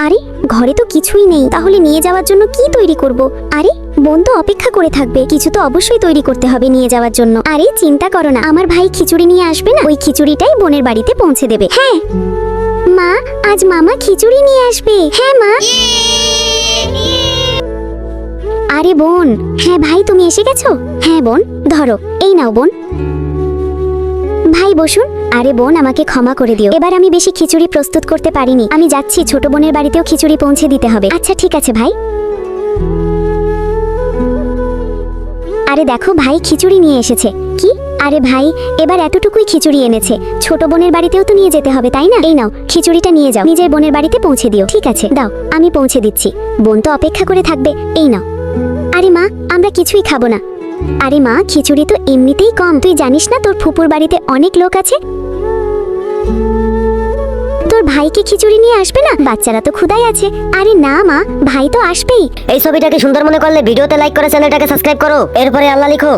আরে ঘরে তো কিছুই নেই, তাহলে নিয়ে যাওয়ার জন্য কি তৈরি করব? আরে বোন তো অপেক্ষা করে থাকবে, কিছু তো অবশ্যই তৈরি করতে হবে নিয়ে যাওয়ার জন্য। আরে চিন্তা করো না, আমার ভাই খিচুড়ি নিয়ে আসবে না, ওই খিচুড়িটাই বোনের বাড়িতে পৌঁছে দেবে। হ্যাঁ মা, আজ মামা খিচুড়ি নিয়ে আসবে। হ্যাঁ মা। আরে বোন, হ্যাঁ ভাই তুমি এসে গেছো? হ্যাঁ বোন, ধরো এই নাও বোন। ভাই বসুন। আরে বোন আমাকে ক্ষমা করে দিও, এবার আমি বেশি খিচুড়ি প্রস্তুত করতে পারিনি। আমি যাচ্ছি, ছোট বোনের বাড়িতেও খিচুড়ি পৌঁছে দিতে হবে। আচ্ছা ঠিক আছে ভাই। আরে দেখো ভাই খিচুড়ি নিয়ে এসেছে। কি? আরে ভাই এবার এতটুকুই খিচুড়ি এনেছে, ছোট বোনের বাড়িতেও তো নিয়ে যেতে হবে তাই না? এই নাও খিচুড়িটা নিয়ে যাও, নিজের বোনের বাড়িতে পৌঁছে দিও। ঠিক আছে দাও, আমি পৌঁছে দিচ্ছি, বোন তো অপেক্ষা করে থাকবে। এই নাও। আরে মা, আমরা কিছুই খাবো না। আরে মা, খিচুড়ি তো এমনিতেই কম, তুই জানিস না তোর ফুপুর বাড়িতে অনেক লোক আছে। তোর ভাইকে খিচুড়ি নিয়ে আসবে না? বাচ্চারা তো ক্ষুধায় আছে। আরে না মা, ভাই তো আসবেই। এই ছবিটাকে সুন্দর মনে করলে ভিডিওতে লাইক করে চ্যানেলটাকে সাবস্ক্রাইব করো, এরপরে আল্লাহ লিখো।